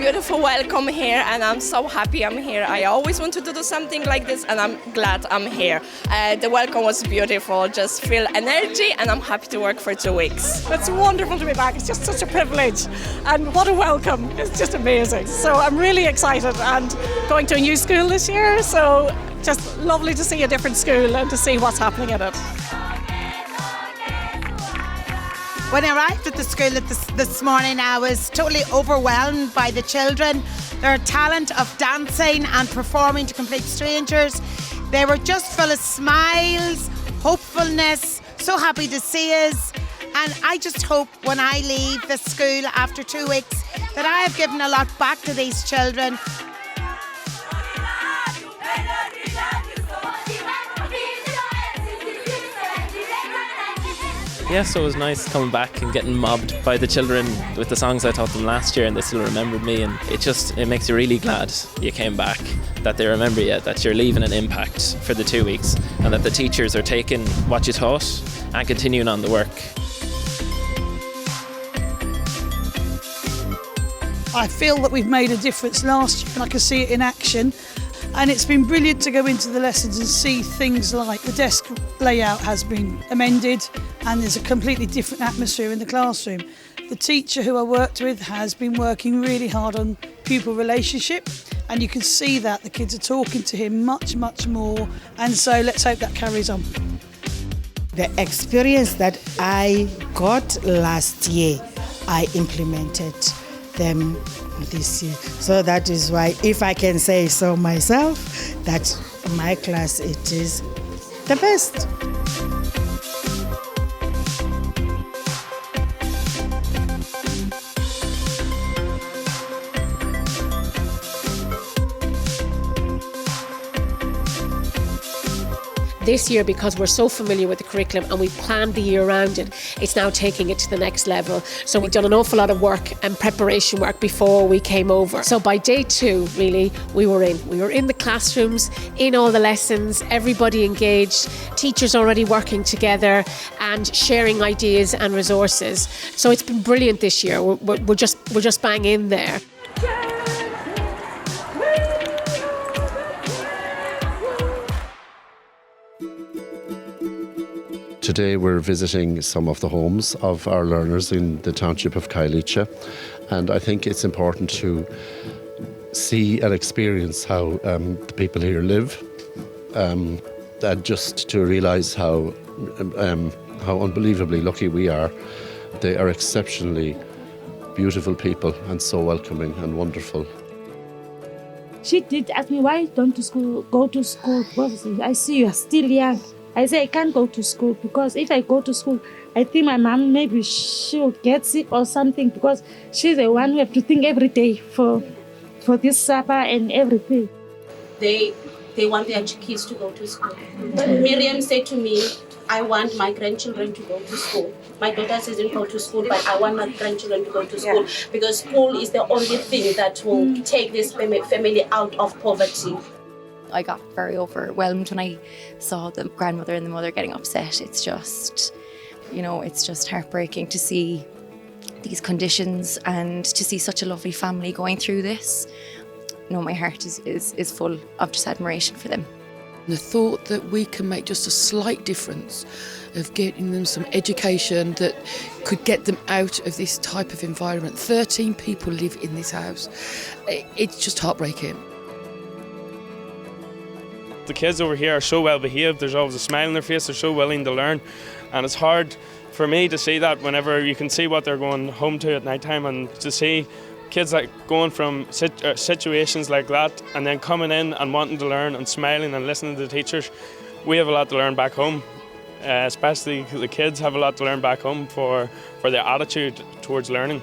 beautiful welcome here, and I'm so happy I'm here. I always wanted to do something like this, and I'm glad I'm here. The welcome was beautiful, just feel energy, and I'm happy to work for 2 weeks. It's wonderful to be back. It's just such a privilege, and what a welcome. It's just amazing. So I'm really excited, and going to a new school this year, so just lovely to see a different school and to see what's happening in it. When I arrived at the school this morning, I was totally overwhelmed by the children, their talent of dancing and performing to complete strangers. They were just full of smiles, hopefulness, so happy to see us. And I just hope when I leave the school after 2 weeks that I have given a lot back to these children. Yeah, so it was nice coming back and getting mobbed by the children with the songs I taught them last year, and they still remembered me, and it makes you really glad you came back, that they remember you, that you're leaving an impact for the 2 weeks, and that the teachers are taking what you taught and continuing on the work. I feel that we've made a difference last year, and I can see it in action. And it's been brilliant to go into the lessons and see things like the desk layout has been amended and there's a completely different atmosphere in the classroom. The teacher who I worked with has been working really hard on pupil relationship, and you can see that the kids are talking to him much, much more, and so let's hope that carries on. The experience that I got last year, I implemented them this year. So that is why, if I can say so myself, that my class, it is the best. This year, because we're so familiar with the curriculum and we planned the year around it, it's now taking it to the next level. So we've done an awful lot of work and preparation work before we came over. So by day 2, really, we were in the classrooms, in all the lessons, everybody engaged, teachers already working together and sharing ideas and resources. So it's been brilliant this year. We're just bang in there. Today we're visiting some of the homes of our learners in the township of Khayelitsha, and I think it's important to see and experience how the people here live, and just to realise how unbelievably lucky we are. They are exceptionally beautiful people and so welcoming and wonderful. She did ask me, why don't you go to school? Because I see you are still young. I say I can't go to school because if I go to school, I think my mom maybe she'll get sick or something, because she's the one who have to think every day for this supper and everything. They want their kids to go to school. Miriam said to me, I want my grandchildren to go to school. My daughter doesn't go to school, but I want my grandchildren to go to school, because school is the only thing that will take this family out of poverty. I got very overwhelmed when I saw the grandmother and the mother getting upset. It's just, it's just heartbreaking to see these conditions and to see such a lovely family going through this. My heart is full of just admiration for them. The thought that we can make just a slight difference of getting them some education that could get them out of this type of environment. 13 people live in this house. It's just heartbreaking. The kids over here are so well behaved, there's always a smile on their face, they're so willing to learn, and it's hard for me to see that whenever you can see what they're going home to at night time, and to see kids like going from situations like that and then coming in and wanting to learn and smiling and listening to the teachers. We have a lot to learn back home, especially the kids have a lot to learn back home for their attitude towards learning.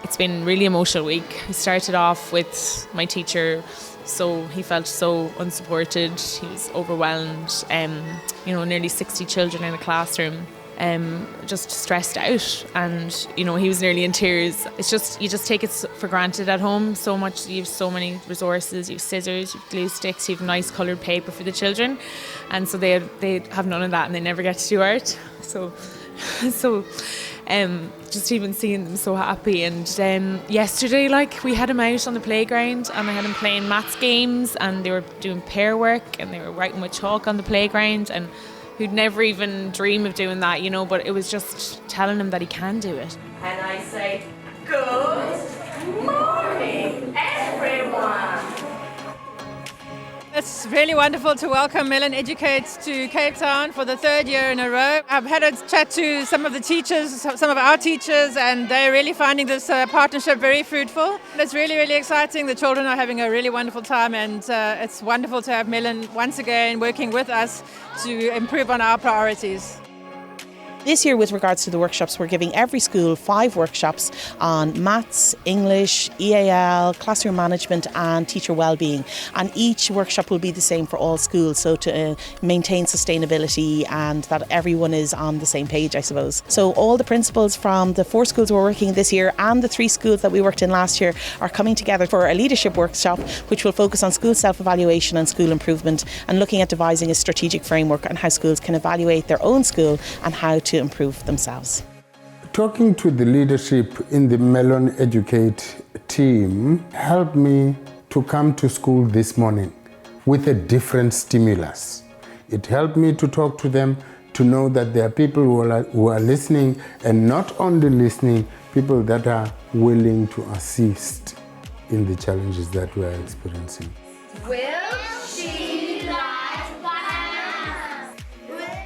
It's been a really emotional week. We started off with my teacher, so he felt so unsupported. He was overwhelmed. Nearly 60 children in a classroom, just stressed out, and he was nearly in tears. It's just, you just take it for granted at home so much. You have so many resources. You have scissors, you have glue sticks, you have nice coloured paper for the children, and so they have none of that, and they never get to do art. So Just even seeing them so happy. And yesterday, like, we had them out on the playground and I had them playing maths games and they were doing pair work and they were writing with chalk on the playground, and who'd never even dream of doing that, you know, but it was just telling him that he can do it. And I say, good morning, everyone. It's really wonderful to welcome Mellon Educate to Cape Town for the third year in a row. I've had a chat to some of the teachers, some of our teachers, and they're really finding this partnership very fruitful. It's really, really exciting. The children are having a really wonderful time, and it's wonderful to have Mellon once again working with us to improve on our priorities. This year, with regards to the workshops, we're giving every school 5 workshops on maths, English, EAL, classroom management and teacher wellbeing. And each workshop will be the same for all schools, so to maintain sustainability and that everyone is on the same page, I suppose. So all the principals from the 4 schools we're working this year and the 3 schools that we worked in last year are coming together for a leadership workshop which will focus on school self-evaluation and school improvement, and looking at devising a strategic framework on how schools can evaluate their own school and how to improve themselves. Talking to the leadership in the Mellon Educate team helped me to come to school this morning with a different stimulus. It helped me to talk to them, to know that there are people who are listening, and not only listening, people that are willing to assist in the challenges that we are experiencing. Will she like bananas?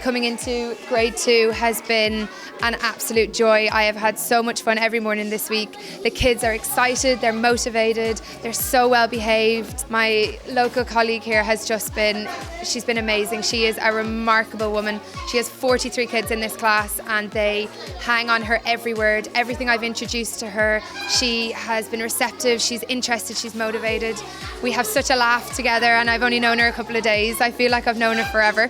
Coming into grade 2 has been an absolute joy. I have had so much fun every morning this week. The kids are excited, they're motivated, they're so well behaved. My local colleague here has just been, she's been amazing. She is a remarkable woman. She has 43 kids in this class and they hang on her every word. Everything I've introduced to her, she has been receptive, she's interested, she's motivated. We have such a laugh together, and I've only known her a couple of days. I feel like I've known her forever.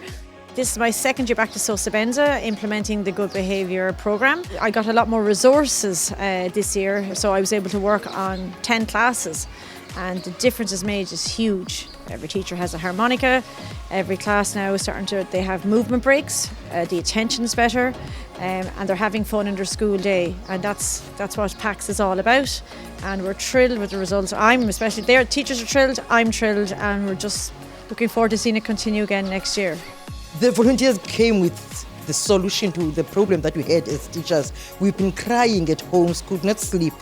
This is my second year back to Sosabenza, implementing the Good Behaviour programme. I got a lot more resources this year, so I was able to work on 10 classes, and the difference it's made is huge. Every teacher has a harmonica, every class now is they have movement breaks, the attention's better, and they're having fun in their school day, and that's what PACS is all about, and we're thrilled with the results. Their teachers are thrilled, I'm thrilled, and we're just looking forward to seeing it continue again next year. The volunteers came with the solution to the problem that we had as teachers. We've been crying at home, could not sleep,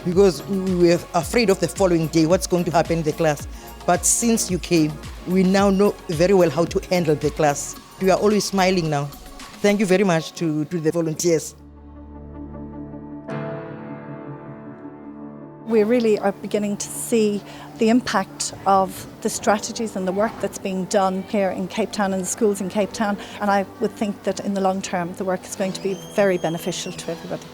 because we were afraid of the following day, what's going to happen in the class. But since you came, we now know very well how to handle the class. We are always smiling now. Thank you very much to the volunteers. We really are beginning to see the impact of the strategies and the work that's being done here in Cape Town and the schools in Cape Town, and I would think that in the long term the work is going to be very beneficial to everybody.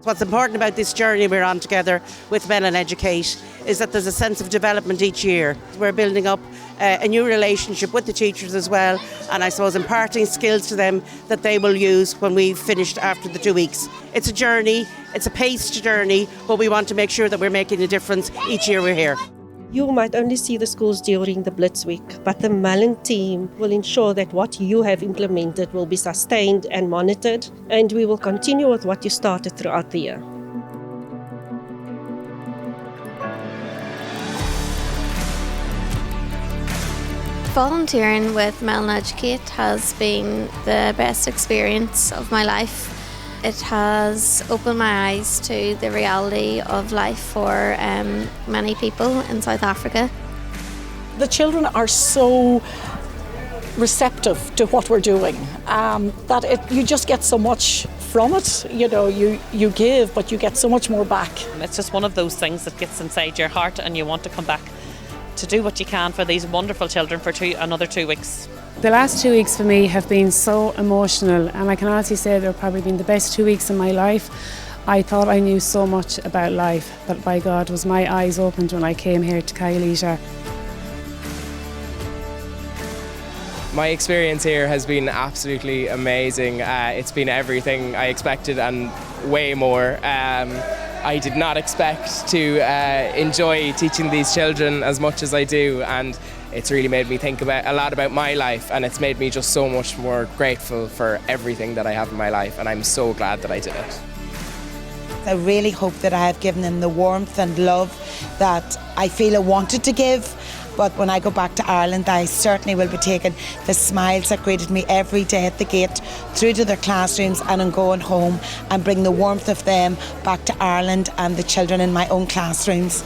What's important about this journey we're on together with Mellon Educate is that there's a sense of development each year. We're building up a new relationship with the teachers as well, and I suppose imparting skills to them that they will use when we've finished after the 2 weeks. It's a journey, it's a paced journey, but we want to make sure that we're making a difference each year we're here. You might only see the schools during the Blitz Week, but the Mellon team will ensure that what you have implemented will be sustained and monitored, and we will continue with what you started throughout the year. Volunteering with Mellon Educate has been the best experience of my life. It has opened my eyes to the reality of life for many people in South Africa. The children are so receptive to what we're doing that you just get so much from it. You know, you give, but you get so much more back. It's just one of those things that gets inside your heart and you want to come back to do what you can for these wonderful children for another 2 weeks. The last 2 weeks for me have been so emotional, and I can honestly say they've probably been the best 2 weeks in my life. I thought I knew so much about life, but by God was my eyes opened when I came here to Khayelitsha. My experience here has been absolutely amazing. It's been everything I expected and way more. I did not expect to enjoy teaching these children as much as I do, and it's really made me think a lot about my life, and it's made me just so much more grateful for everything that I have in my life, and I'm so glad that I did it. I really hope that I have given them the warmth and love that I feel I wanted to give. But when I go back to Ireland, I certainly will be taking the smiles that greeted me every day at the gate through to their classrooms, and I'm going home and bring the warmth of them back to Ireland and the children in my own classrooms.